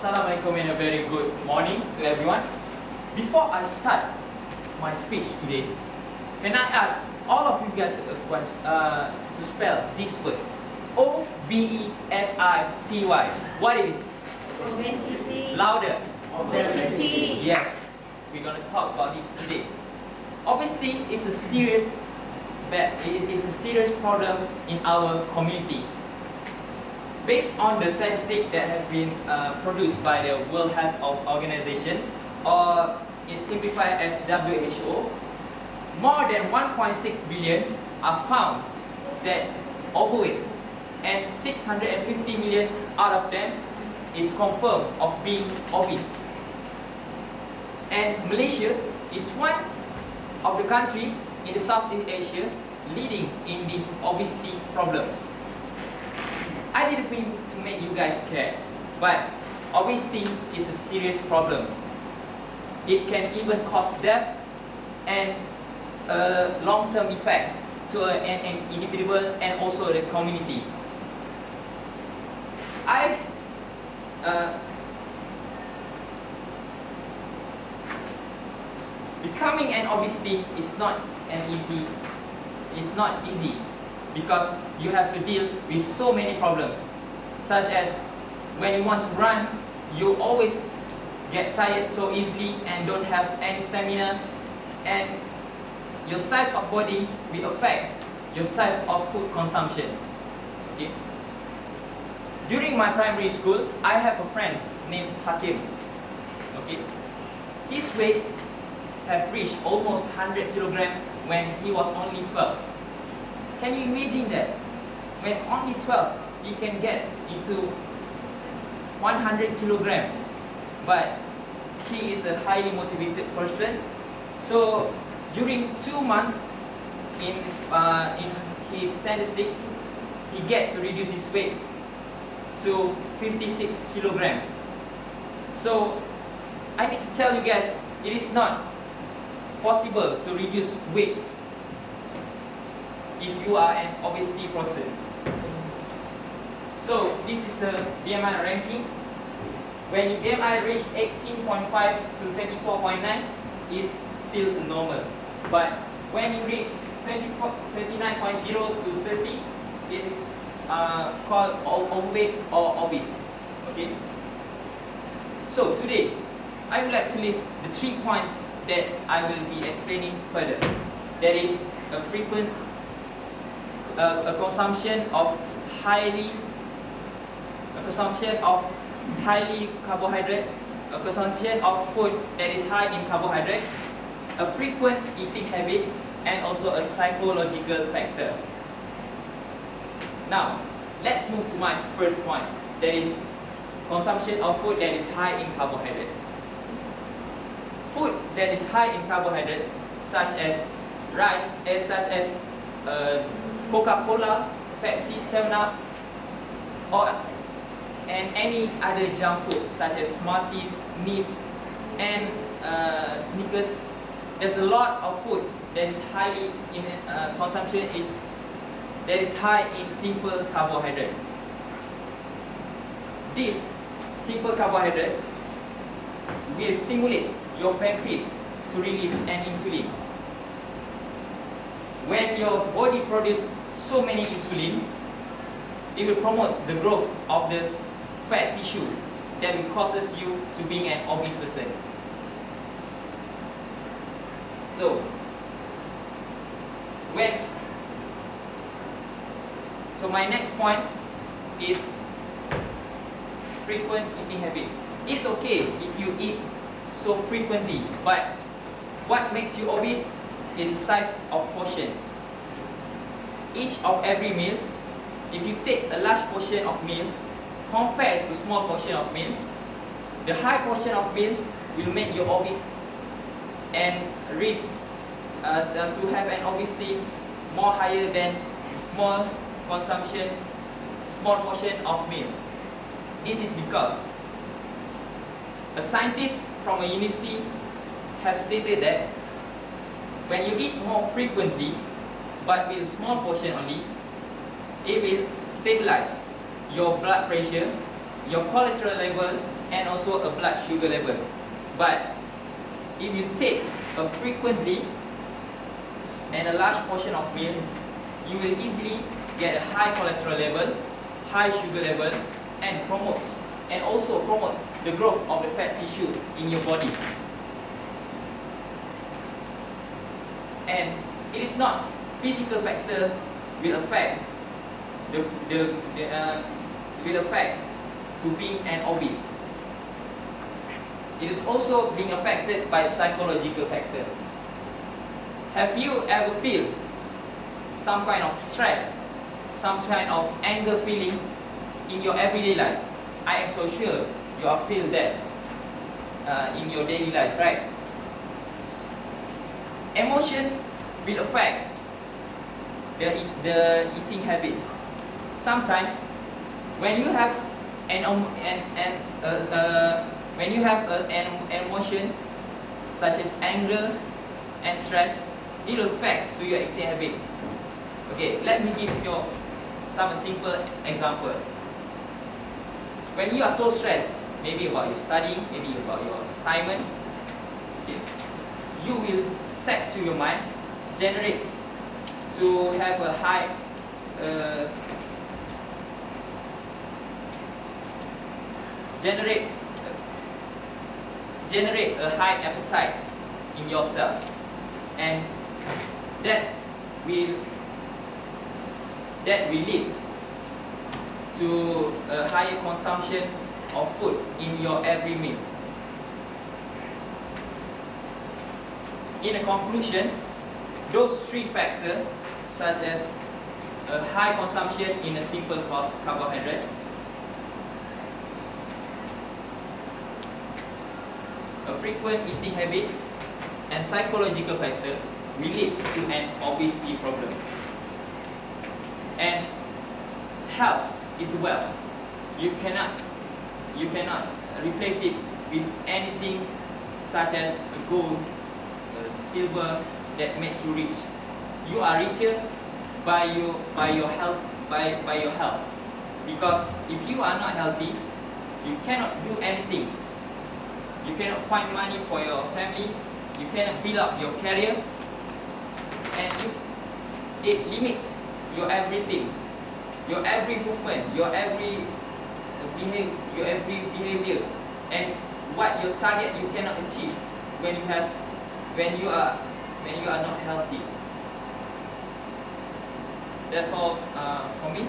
Assalamualaikum and a very good morning to everyone. Before I start my speech today, can I ask all of you guys to spell this word? Obesity. What is? Obesity. Louder. Obesity. Yes, we're gonna talk about this today. Obesity is a serious problem in our community. Based on the statistics that have been produced by the World Health Organization, or it's simplified as WHO, more than 1.6 billion are found that overweight, and 650 million out of them is confirmed of being obese. And Malaysia is one of the country in the Southeast Asia leading in this obesity problem. I didn't mean to make you guys scared, but obesity is a serious problem. It can even cause death and a long-term effect to an individual and also the community. Becoming an obesity is not easy because you have to deal with so many problems, such as when you want to run, you always get tired so easily and don't have any stamina, and your size of body will affect your size of food consumption. Okay. During my primary school, I have a friend named Hakim. Okay. His weight have reached almost 100 kilograms when he was only 12. Can you imagine that? When only 12, he can get into 100 kilograms. But he is a highly motivated person. So during 2 months in his standard 6, he get to reduce his weight to 56 kilograms. So I need to tell you guys, it is not possible to reduce weight if you are an obesity person. So this is a BMI ranking. When your BMI reach 18.5 to 24.9, is still normal. But when you reach 29.0 to 30, it is called overweight or obese. Okay. So today, I would like to list the 3 points that I will be explaining further. That is a frequent consumption of highly carbohydrate, a consumption of food that is high in carbohydrate, a frequent eating habit, and also a psychological factor. Now, let's move to my first point, that is consumption of food that is high in carbohydrate. Food that is high in carbohydrate, such as rice, Coca-Cola, Pepsi, 7-Up, and any other junk food such as Smarties, Nips, and Snickers. There's a lot of food that is highly in consumption that is high in simple carbohydrate. This simple carbohydrate will stimulate your pancreas to release an insulin. When your body produces so many insulin, it will promote the growth of the fat tissue that will causes you to being an obese person. So my next point is frequent eating habit. It's okay if you eat so frequently, but what makes you obese is the size of portion. Each of every meal, if you take a large portion of meal compared to small portion of meal, the high portion of meal will make you obese and risk to have an obesity more higher than the small portion of meal. This is because a scientist from a university has stated that when you eat more frequently but with a small portion only, it will stabilize your blood pressure, your cholesterol level, and also a blood sugar level. But if you take frequently and a large portion of meal, you will easily get a high cholesterol level, high sugar level, and also promotes the growth of the fat tissue in your body. And it is not physical factor will affect will affect to being an obese. It is also being affected by psychological factor. Have you ever feel some kind of stress, some kind of anger feeling in your everyday life? I am so sure you all feel that in your daily life, right? Emotions will affect the eating habit. Sometimes, when you have emotions such as anger and stress, it affects to your eating habit. Okay, let me give you some simple example. When you are so stressed, maybe about your studying, maybe about your assignment, okay, you will set to your mind, generate to have a high generate a high appetite in yourself, and that will lead to a higher consumption of food in your every meal. In a conclusion, those three factors, such as a high consumption in a simple carbohydrate, a frequent eating habit, and psychological factor, will lead to an obesity problem. And health is wealth. You cannot replace it with anything such as gold, silver that makes you rich. You are richer by your health, by your health. Because if you are not healthy, you cannot do anything. You cannot find money for your family. You cannot build up your career, and it limits your everything, your every movement, your every behavior, and what your target you cannot achieve when you are not healthy. That's all for me.